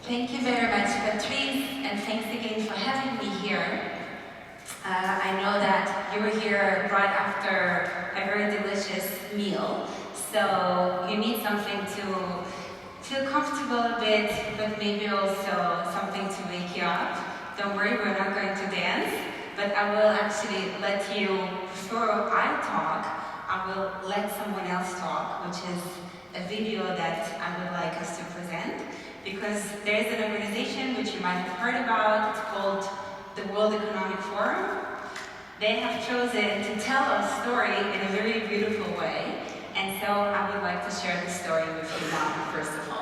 Thank you very much, Patrice, and thanks again for having me here. I know that you were here right after a very delicious meal, so you need something to feel comfortable a bit, but maybe also something to wake you up. Don't worry, we're not going to dance, but I will actually let you, before I talk, I will let someone else talk, which is a video that I would like us to present, because there is an organization which you might have heard about. It's called the World Economic Forum. They have chosen to tell a story in a very beautiful way, and so I would like to share the story with you now, first of all.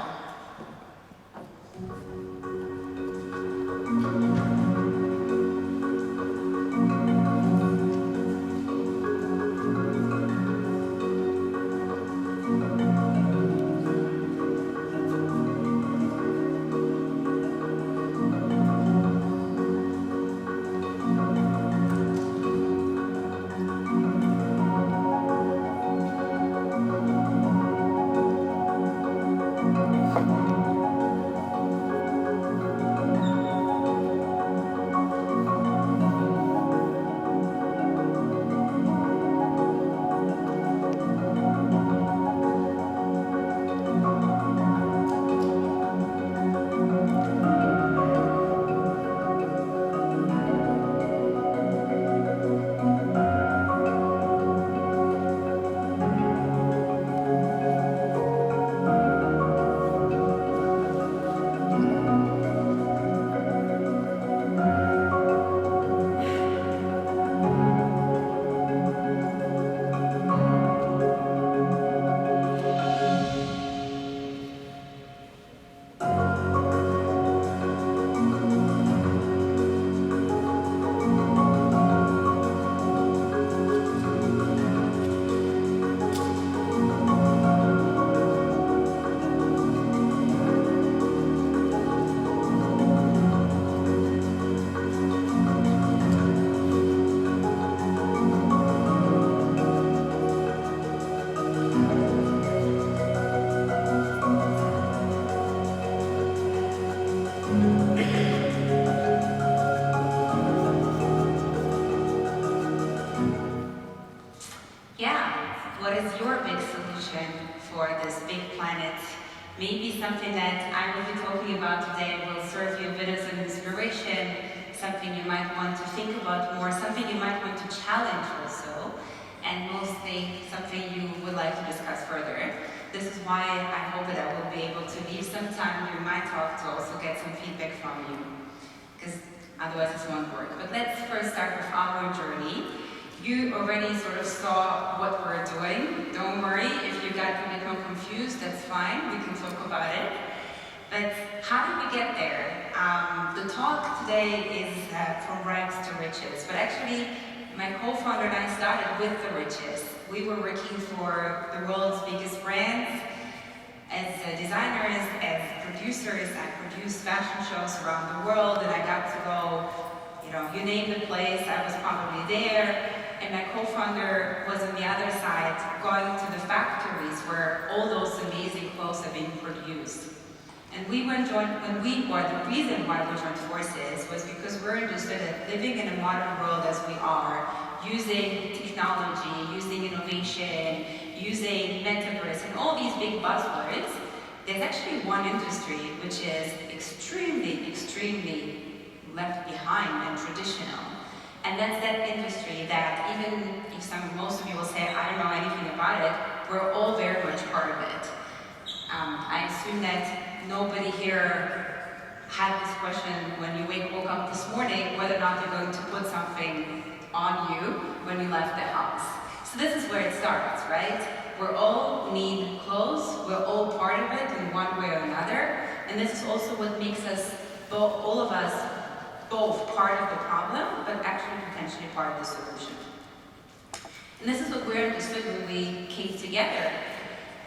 Maybe something that I will be talking about today will serve you a bit as an inspiration, something you might want to think about more, something you might want to challenge also, and mostly something you would like to discuss further. This is why I hope that I will be able to leave some time during my talk to also get some feedback from you, because otherwise this won't work. But let's first start with our journey. You already sort of saw what we're doing. Don't worry, if you got a bit more confused, that's fine, we can talk about it. But how did we get there? The talk today is from rags to riches, but actually my co-founder and I started with the riches. We were working for the world's biggest brands as designers, as producers. I produced fashion shows around the world, and I got to go, you name the place, I was probably there. And my co-founder was on the other side, going to the factories where all those amazing clothes are being produced. And the reason why we joined forces was because we're understood that living in a modern world as we are, using technology, using innovation, using metaverse, and all these big buzzwords, there's actually one industry which is extremely, extremely left behind and traditional. And that's that industry that even if most of you will say, I don't know anything about it, we're all very much part of it. I assume that nobody here had this question when you woke up this morning, whether or not you're going to put something on you when you left the house. So this is where it starts, right? We all need clothes, we're all part of it in one way or another, and this is also what makes us, all of us, both part of the problem, but actually potentially part of the solution. And this is what we understood when we came together.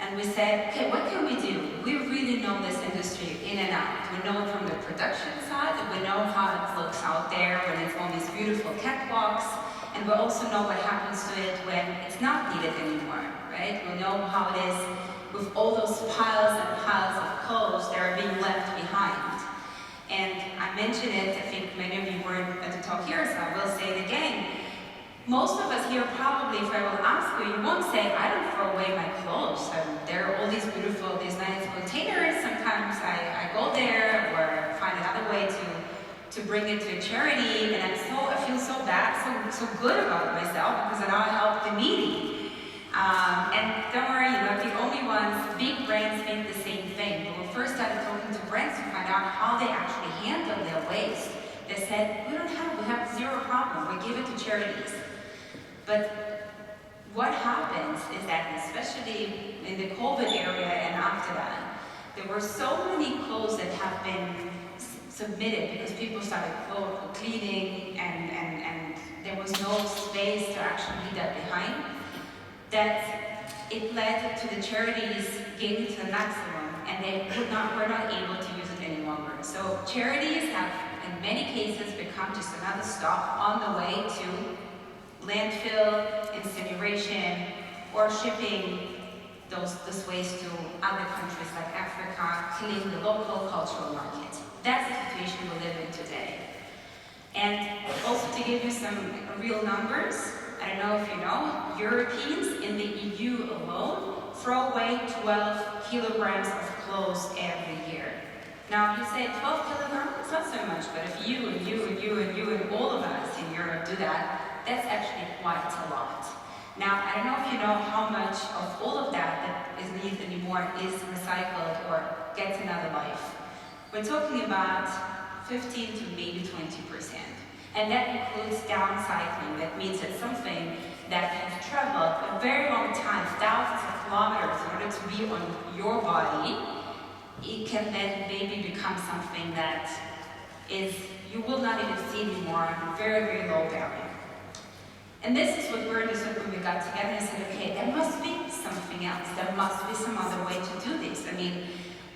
And we said, okay, what can we do? We really know this industry in and out. We know it from the production side, and we know how it looks out there when it's on these beautiful catwalks, and we also know what happens to it when it's not needed anymore, right? We know how it is with all those piles and piles of clothes that are being left behind. mentioned it, I think many of you were at the talk here, so I will say it again. Most of us here probably, if I will ask you, you won't say, I don't throw away my clothes. There are all these beautiful, these nice containers. Sometimes I go there or find another way to bring it to a charity, and I feel so bad, so good about myself because I now help the needy. And don't worry, you're not the only ones. Big brands think the same thing. When we first started talking to brands to find out how they actually handle their waste, they said, we have zero problem. We give it to charities. But what happens is that, especially in the COVID area and after that, there were so many clothes that have been submitted because people started cleaning and there was no space to actually leave that behind, that it led to the charities getting to the maximum and they were not able to use it any longer. So charities have, in many cases, become just another stop on the way to landfill, incineration, or shipping this waste to other countries like Africa, killing the local cultural market. That's the situation we live in today. And also to give you some real numbers, I don't know if you know, Europeans in the EU alone throw away 12 kilograms of clothes every year. Now you say 12 kilograms, it's not so much, but if you and you and you and you and all of us in Europe do that, that's actually quite a lot. Now, I don't know if you know how much of all of that is needed anymore is recycled or gets another life. We're talking about 15 to maybe 20%. And that includes downcycling. That means that something that has traveled a very long time, thousands of kilometers in order to be on your body, it can then maybe become something that you will not even see anymore, very, very low value. And this is what we understood when we got together and said, okay, there must be something else. There must be some other way to do this. I mean,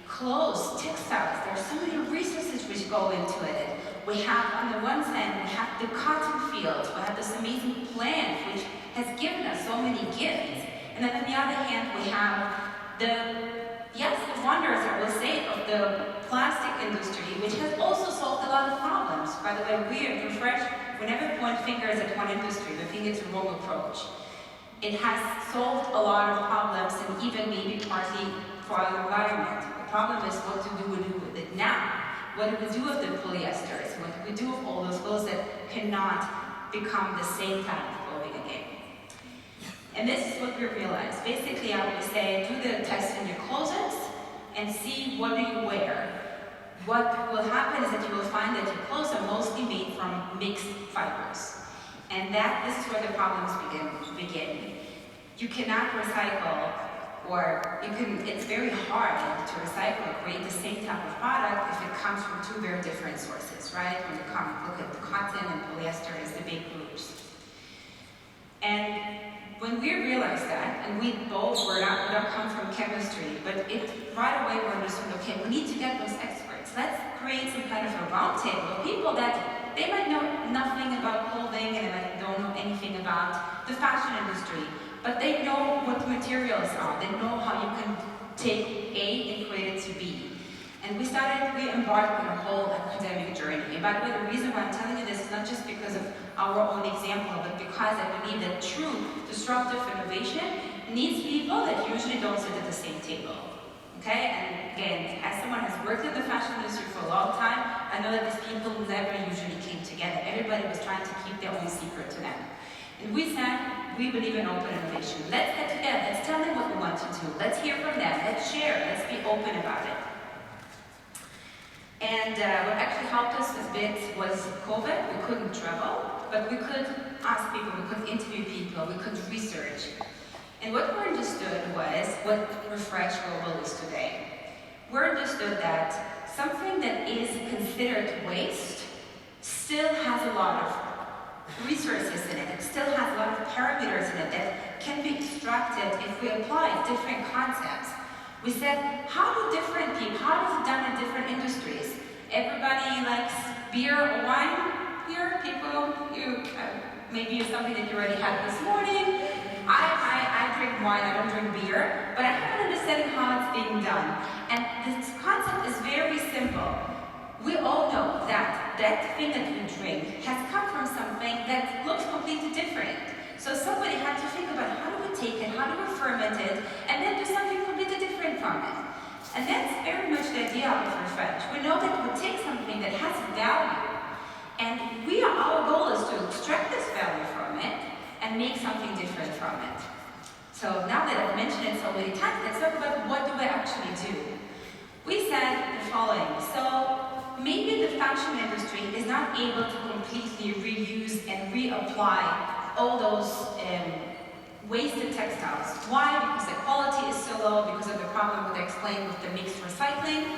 clothes, textiles, there are so many resources which go into it. We have, on the one hand, we have the cotton fields. We have this amazing plant which has given us so many gifts. And then on the other hand, we have the wonders, I will say, of the plastic industry, which has also solved a lot of problems. By the way, we at Refresh, we never point fingers at one industry. We think it's a wrong approach. It has solved a lot of problems and even maybe partly for our environment. The problem is what do we do with it now? What do we do with the polyesters? What do we do with all those clothes that cannot become the same type of clothing again? And this is what we realized. Basically, I would say, do the test in your closets and see what do you wear. What will happen is that you will find that your clothes are mostly made from mixed fibers. And this is where the problems begin. You cannot recycle, it's very hard to recycle or create the same type of product if it comes from two very different sources, right? When you look at the cotton and polyester as the big groups. And when we realized that, and we both we don't come from chemistry, but right away we understood, okay, we need to get those experts. Let's create some kind of a roundtable of people that they might know nothing about clothing and they might don't know anything about the fashion industry, but they know what the materials are. They know how you can take A and create it to B. And we embarked on a whole academic journey. And by the way, the reason why I'm telling you this is not just because of our own example, but because I believe that true disruptive innovation needs people that usually don't sit at the same table. Okay? And again, as someone who has worked in the fashion industry for a long time, I know that these people never usually came together. Everybody was trying to keep their own secret to them. And we said, we believe in open innovation. Let's get together. Let's tell them what we want to do. Let's hear from them. Let's share. Let's be open about it. And what actually helped us a bit was COVID. We couldn't travel, but we could ask people, we could interview people, we could research. And what we understood was what Refresh Global is today. We understood that something that is considered waste still has a lot of resources in it. It still has a lot of parameters in it that can be extracted if we apply different concepts. We said, how is it done in different industries? Everybody likes beer or wine here? People, maybe it's something that you already had this morning. I drink wine, I don't drink beer, but I have an understanding how it's being done. And this concept is very simple. We all know that that thing that we drink has come from something that looks completely different. So somebody had to think about how do we take it, how do we ferment it, and then do something completely different from it. And that's very much the idea of refresh. We know that we take something that has value, and our goal is to extract this value from it and make something different from it. So now that I've mentioned it so many times, let's talk about what do we actually do. We said the following. So maybe the fashion industry is not able to completely reuse and reapply all those wasted textiles. Why? Because the quality is so low, because of the problem that I explained with the mixed recycling.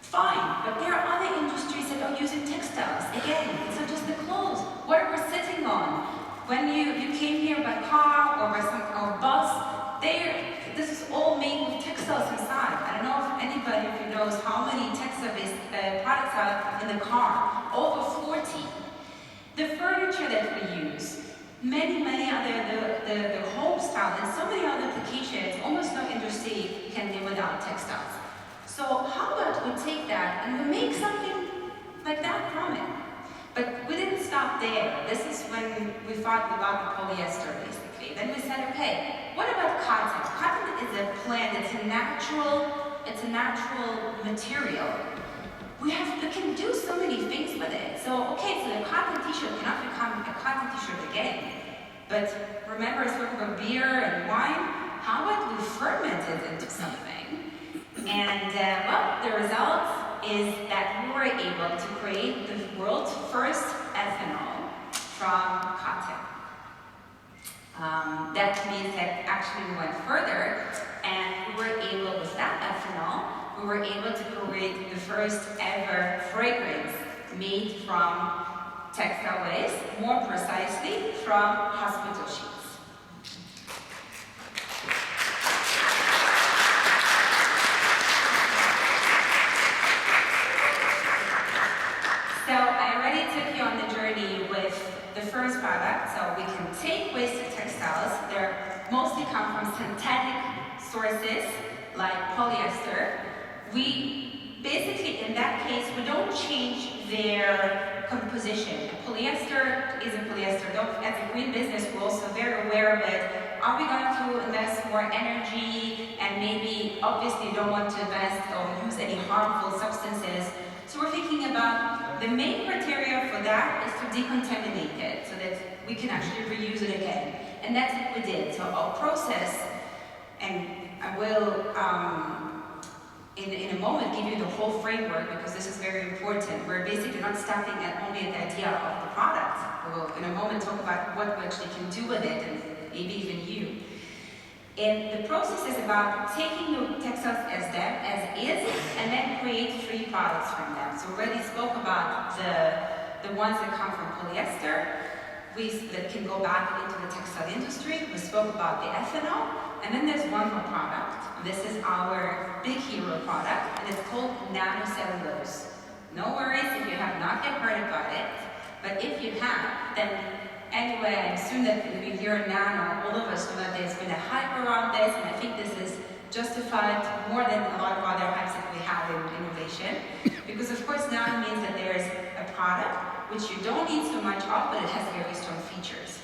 Fine, but there are other industries that are using textiles. Again, it's not just the clothes. What are we sitting on? When you came here by car or by or bus, this is all made with textiles inside. I don't know if anybody of you knows how many textile-based products are in the car. Over 40. The furniture that we use, many other, the home style, and so many other applications, almost no industry can live without textiles. So how about we take that and we make something like that from it? But we didn't stop there. This is when we thought about the polyester, basically. Then we said, okay, what about cotton? Cotton is a plant, it's a natural material. We can do so many things with it. So, okay, so the cotton t-shirt cannot become a cotton t-shirt again. But remember, I spoke about beer and wine. How about we ferment it into something? And, well, the result is that we were able to create the world's first ethanol from cotton. That means that actually we went further, and we were able, with that ethanol, we were able to create the first ever fragrance made from textile waste, more precisely from hospital sheets. So I already took you on the journey with the first product. So we can take wasted textiles. They mostly come from synthetic sources like polyester. We basically, in that case, we don't change their composition. Polyester is a polyester. As a green business, we're also very aware of it. Are we going to invest more energy and maybe, obviously, don't want to invest or use any harmful substances? So we're thinking about the main criteria for that is to decontaminate it so that we can actually reuse it again. And that's what we did. So our process, and I will in a moment give you the whole framework because this is very important. We're basically not stopping at only the idea of the product. We will in a moment talk about what we actually can do with it and maybe even you. And the process is about taking the textiles as is, and then create 3 products from them. So we already spoke about the ones that come from polyester, that can go back into the textile industry. We spoke about the ethanol, and then there's one more product. This is our big hero product, and it's called nanocellulose. No worries if you have not yet heard about it, but if you have, then anyway, I assume that when we hear nano, all of us know that there's been a hype around this, and I think this is justified more than a lot of other hypes that we have in innovation. Because of course nano means that there's a product which you don't need so much of, but it has very strong features.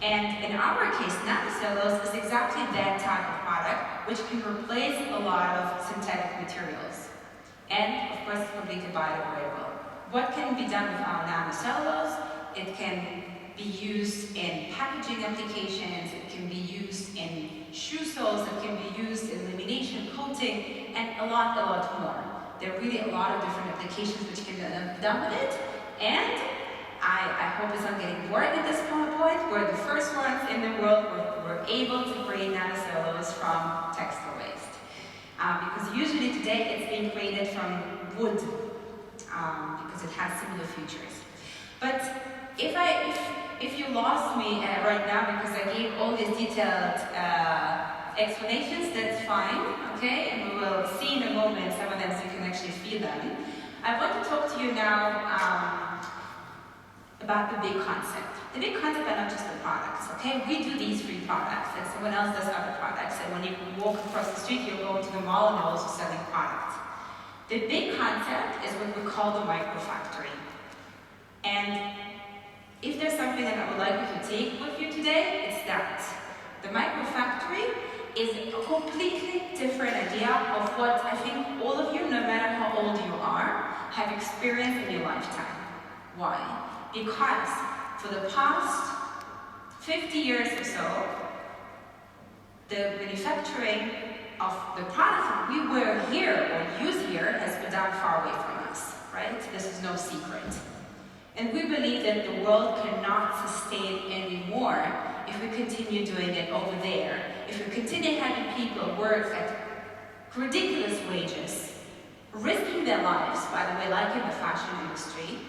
And in our case, nanocellulose is exactly that type of product, which can replace a lot of synthetic materials. And of course, it's completely biodegradable. What can be done with our nanocellulose? It can be used in packaging applications, it can be used in shoe soles, it can be used in lamination, coating, and a lot more. There are really a lot of different applications which can be done with it, and I hope it's not getting boring at this point. We're the first ones in the world who were able to create nanocellulose from textile waste. Because usually today it's being created from wood, because it has similar features. But if you lost me right now because I gave all these detailed explanations, that's fine, okay? And we will see in a moment some of them so you can actually feel them. I want to talk to you now about the big concept. The big concept are not just the products, okay? We do these 3 products and someone else does other products. And when you walk across the street, you'll go to the mall and they're also selling products. The big concept is what we call the microfactory. And if there's something that I would like you to take with you today, it's that. The microfactory is a completely different idea of what I think all of you, no matter how old you are, have experienced in your lifetime. Why? Because for the past 50 years or so, the manufacturing of the products that we wear here or use here has been done far away from us, right? This is no secret. And we believe that the world cannot sustain anymore if we continue doing it over there. If we continue having people work at ridiculous wages, risking their lives, by the way, like in the fashion industry,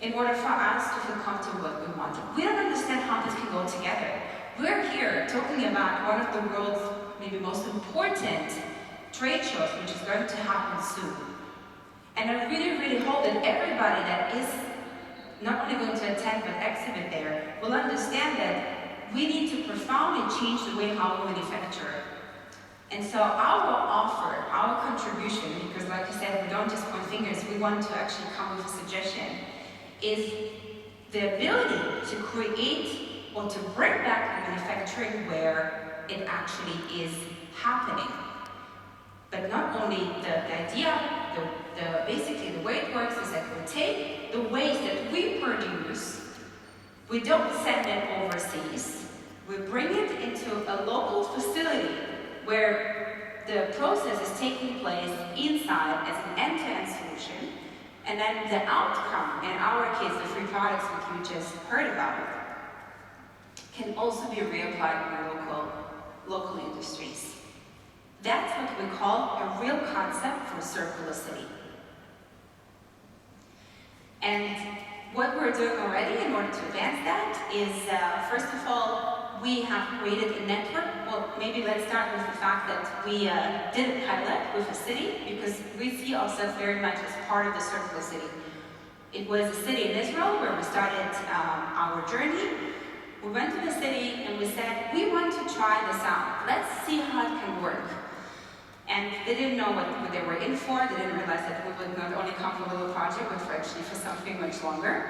in order for us to feel comfortable with what we want. We don't understand how this can go together. We're here talking about one of the world's maybe most important trade shows, which is going to happen soon. And I really, really hope that everybody that is not only going to attend but exhibit there will understand that we need to profoundly change the way how we manufacture. And so our offer, our contribution, because like I said, we don't just point fingers, we want to actually come with a suggestion, is the ability to create or to bring back manufacturing where it actually is happening. But not only the idea, basically the way it works is that we take the waste that we produce, we don't send it overseas, we bring it into a local facility where the process is taking place inside as an end-to-end solution, and then the outcome, in our case, the free products which you just heard about, can also be reapplied in local industries. That's what we call a real concept for circular city. And what we're doing already in order to advance that is, first of all, we have created a network. Well, maybe let's start with the fact that we did a pilot with a city because we see ourselves very much as part of the circular city. It was a city in Israel where we started our journey. We went to the city and we said, we want to try this out. Let's see how it can work. And they didn't know what they were in for. They didn't realize that we would not only come for a little project, but for actually for something much longer.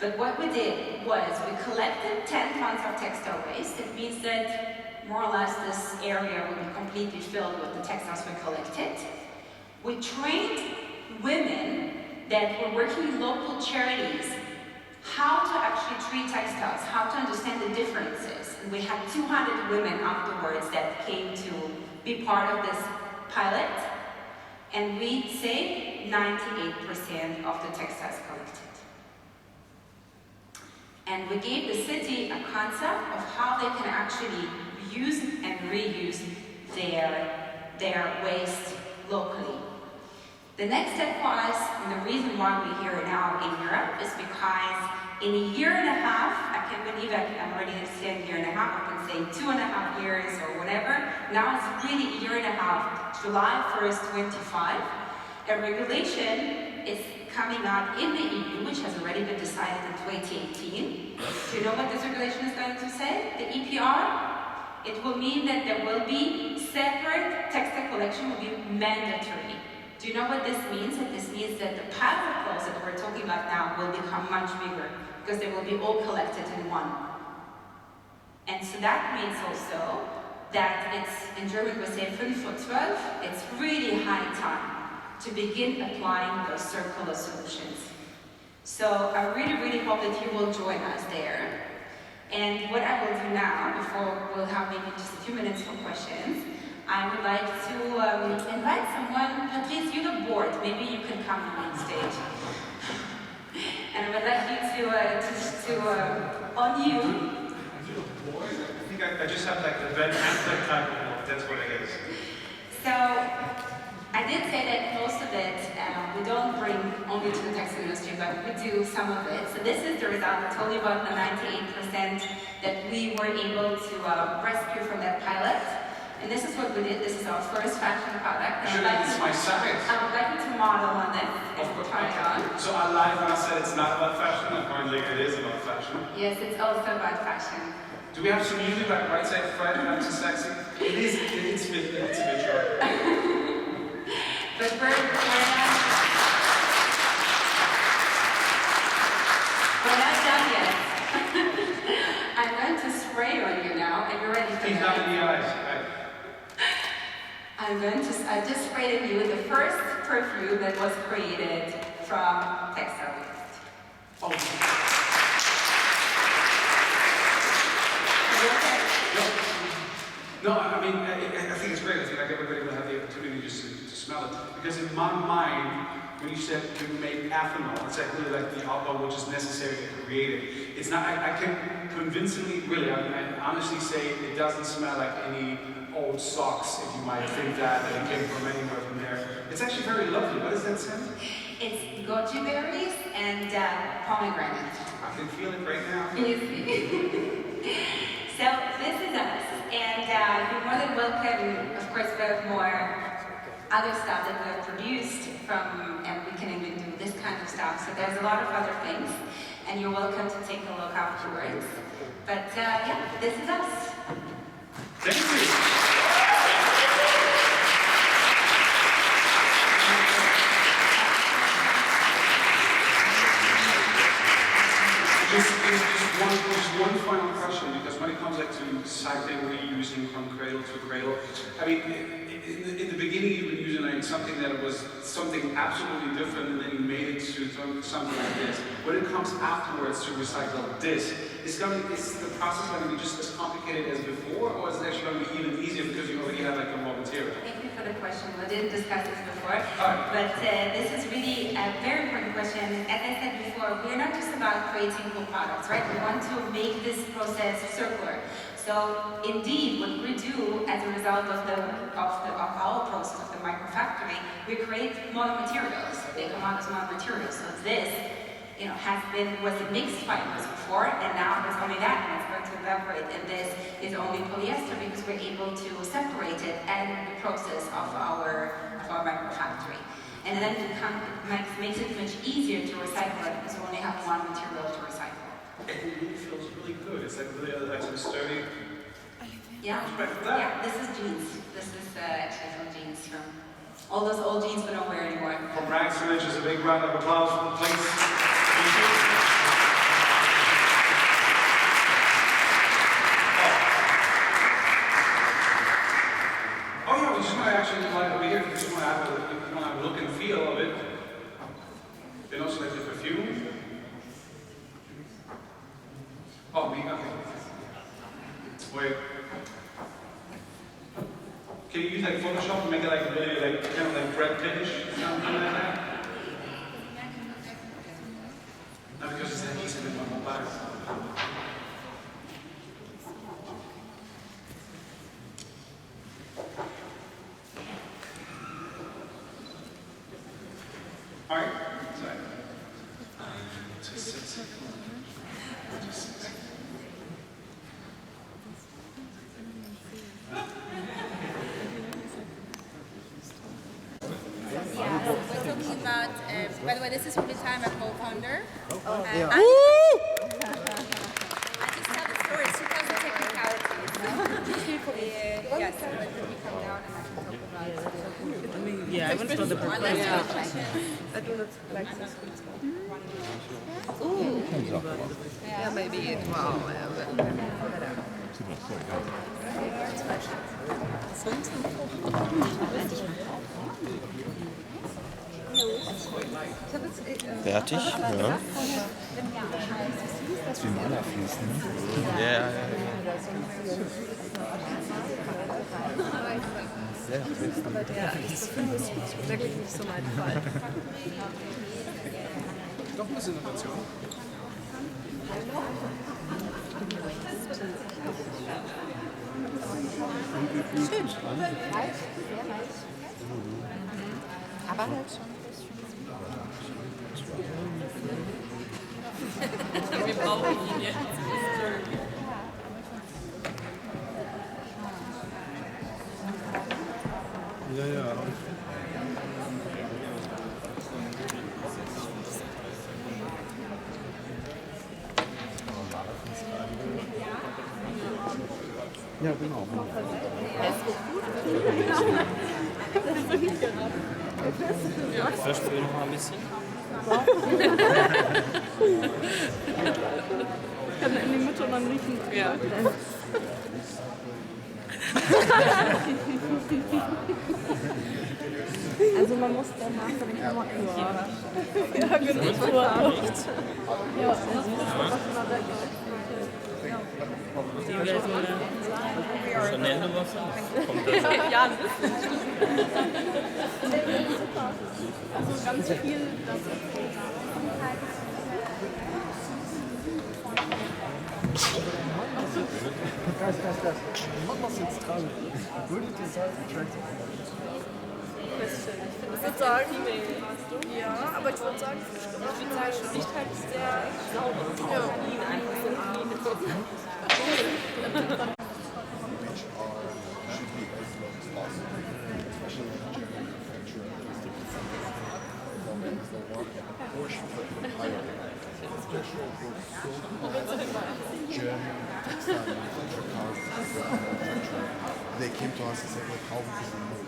But what we did was we collected 10 tons of textile waste. It means that more or less this area will be completely filled with the textiles we collected. We trained women that were working in local charities how to actually treat textiles, how to understand the differences. And we had 200 women afterwards that came to be part of this pilot, and we saved 98% of the textiles collected. And we gave the city a concept of how they can actually use and reuse their waste locally. The next step was, and the reason why we're here now in Europe is because in a year and a half, I can't believe I'm already saying a year and a half, I can say 2.5 years or whatever. Now it's really a year and a half, July 1st, 25. A regulation is coming out in the EU, which has already been decided in 2018. Do you know what this regulation is going to say? The EPR? It will mean that there will be separate textile collection will be mandatory. Do you know what this means? That this means that the pile of clothes that we're talking about now will become much bigger because they will be all collected in one. And so that means also that it's, in German we say 5 vor 12, it's really high time to begin applying those circular solutions. So I really, really hope that you will join us there. And what I will do now, before we'll have maybe just a few minutes for questions, I would like to invite someone. Patrice, you're the board. Maybe you can come on stage. And I would like you on you. I think I just have like the Ben Affleck type of board. That's what it is. So I did say that most of it we don't bring only to the textile industry, but we do some of it. So this is the result. I told you about the 98% that we were able to rescue from that pilot. And this is what we did. This is our first fashion product. Sure, it's my size. I would like you to model on this and try it on. So I lied when I said it's not about fashion. Apparently it is about fashion. Yes, it's also about fashion. Do we have some music like Right Side Fred, Nice and Sexy? It's a bit short. But we're I just sprayed you the first perfume that was created from textile waste. Oh. No, I mean, I think it's great. I think like everybody will have the opportunity just to smell it. Because in my mind, when you said to make ethanol, it's like really like the alcohol which is necessary to create it. It's not, I can convincingly, really, I honestly say it doesn't smell like any old socks, if you might think that it came from anywhere from there. It's actually very lovely. What is that scent? It's goji berries and pomegranate. I can feel it right now. You see? So this is us, and you're more than welcome. Of course, we have more other stuff that we have produced from, and we can even do this kind of stuff. So there's a lot of other things, and you're welcome to take a look afterwards. But yeah, this is us. Thank you. Just one final question, because when it comes like to cycling, reusing from cradle to cradle, I mean, in the beginning you were using like something that was something absolutely different, and then you made it to something like this. When it comes afterwards to recycle this, is the process going to be just as complicated as before, or is it actually going to be even easier because you already have like the raw material? Thank you for the question. We didn't discuss this before, but this is really a very important question. As I said before, we are not just about creating cool products, right? We want to make this process circular. So indeed, what we do as a result of our process of the microfactory, we create monomaterials. They come out as monomaterials. So this, was a mixed fibers before, and now there's only that, and it's going to evaporate. And this is only polyester because we're able to separate it and the process of our microfactory. And then it makes it much easier to recycle it because we only have one material to recycle. It really feels really good. It's like really like some sturdy. Yeah. Yeah. This is jeans. This is actually from jeans, from all those old jeans we don't wear anymore. From rags to riches, a big round of applause for the place. Thank you. Oh yeah, we just want to actually like over here. We just want to have a look and feel of it. And also like the perfume. Oh, me, okay. Wait. Can you use like Photoshop and make it like really like kind of like red finish? Something like that? No, because it's like easy with my mobile. Alright. Sorry. About, by the way, this is from the time I'm co-founder. Yeah. I just tell the story. She tells the technicalities. Yes, so let me come down and I can talk about it. Yeah, I went for the Unless you have questions. I do not like this one. Ooh. Yeah, maybe it will. Fertig? Ja. Das ist wie Maler fließen. Ja, ja, ja. Aber das Film ist wirklich nicht so mein Fall. Doch ein bisschen Innovation. Schön. Reich, sehr reich. Aber halt schon. Wir brauchen ihn jetzt. Ja, ja. Ja, genau. Ja, verspüren noch mal ein bisschen. Kann in die Mitte noch riechen. Ja. Also man muss danach dann immer ja, genau. Ja, das ist Schnell was? Kommt das? ja, ein bisschen. Also ganz viel, das Mach was jetzt dran. Würde die Seite Ich würde sagen, ja, aber ich würde sagen, Licht halt sehr sauber. Ja. They came to us and said, "Look, how we can move."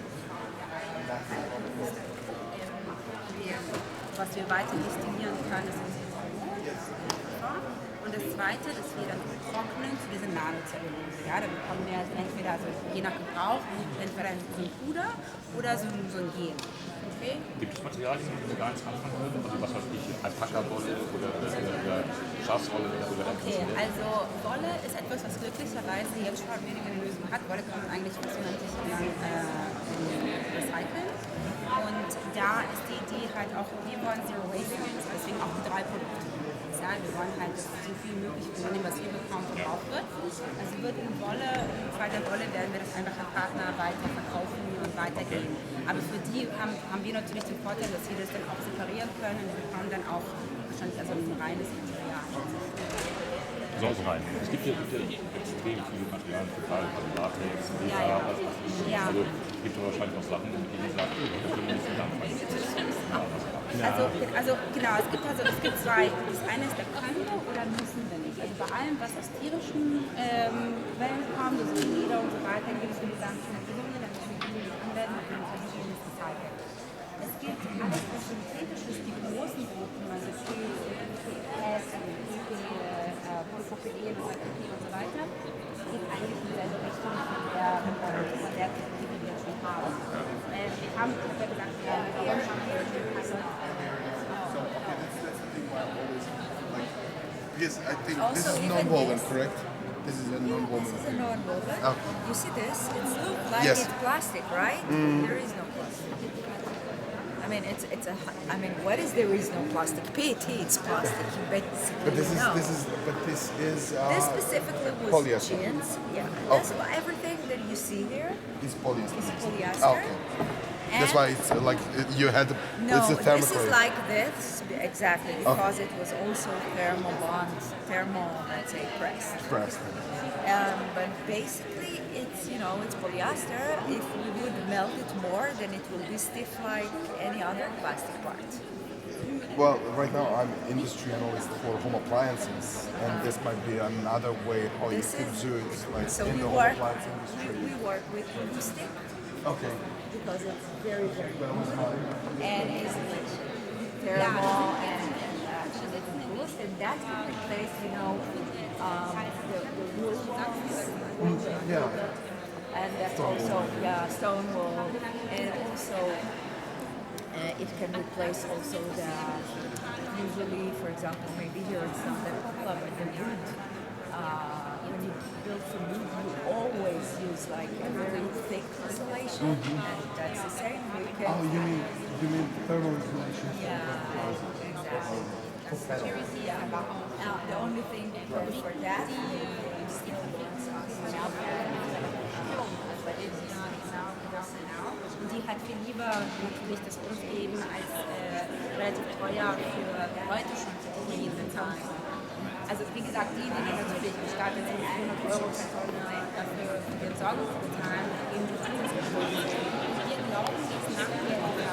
Was wir weiter destinieren können, ist unsere und das Zweite, dass wir dann trocknen zu diesen Nanozellulose. Ja, da bekommen wir entweder, also je nach Gebrauch, entweder so ein Puder oder so ein Gel. Okay? Gibt es Materialien, die wir gar nicht anfangen würden? Also was weiß ich, Alpaka-Wolle oder Schafswolle oder okay, also Wolle ist etwas, was glücklicherweise jetzt schon weniger eine Lösung hat. Wolle kann man eigentlich fast unendlich recyceln. Und da ist die Idee halt auch, wir wollen Zero Waste, deswegen auch die 3 Produkte. Ja, wir wollen halt, dass so viel möglich von dem, was wir bekommen, verbraucht wird. Also wird in Wolle, im Fall der Wolle werden wir das einfach an Partner weiter verkaufen und weitergeben. Aber für die haben wir natürlich den Vorteil, dass wir das dann auch separieren können und wir bekommen dann auch wahrscheinlich also ein reines Material. so rein? Es gibt ja extrem viele Materialien für Teile, also Latex, Leder, Ja. was weiß ich. Ja. Also es gibt ja wahrscheinlich auch Sachen, die die sagen, da können wir nicht mit anfangen. Also genau, es gibt zwei. Das eine ist, da können wir oder müssen wir nicht. Also bei allem, was aus tierischen Quellen kommt, also Leder und so weiter, gibt es die ganzen Bedingungen, damit wir die nicht anwenden und dann versuchen wir es recyceln. Es gibt alles, was synthetisch ist, die großen Gruppen, also PES, Polypropylen und so weiter, geht eigentlich in dieselbe Richtung von der Technik, die wir jetzt schon haben. Wir haben, ich habe ja gesagt, Yes, I think Also this is even non-woven, this- correct? This is a non-woven. This is a non-woven. Okay. You see this? It's look like Yes. it's plastic, right? There is no plastic. I mean, I mean, what is there is no plastic? PET, it's plastic. Basically, But this no. is This specifically was polyester. jeans. Yeah. Okay. That's why everything that you see here is polyester. is polyester. Ah, okay. That's why it's like you had No, it's a this thermocol. is like this exactly because it was also let's say pressed. Pressed. But basically, it's polyester. If we would melt it more, then it will be stiff like any other plastic part. Well, right now I'm industry analyst for home appliances, and this might be another way how This you could is- do it, like So in we the home work, appliance industry. we work with acoustic Okay. because it's very, very good and it's thermal and it's boost, and that can replace, the wool walls. Yeah. And that's also stone wool, and also it can replace also the usually, for example, maybe here it's not that popular, but the wood. When you build from wood, you always use like a very thick insulation, and that's the same. You can. Oh, you mean thermal insulation? Yeah, exactly. The only thing for that is Und die hat viel lieber natürlich das uns geben, als relativ teuer für Leute schon zu Technologien bezahlen. Also wie gesagt, die natürlich gestartet sind, 400 Euro per Tonne dafür für die Entsorgung zu bezahlen, geben die Zusatzkosten. Wir glauben, dass nachher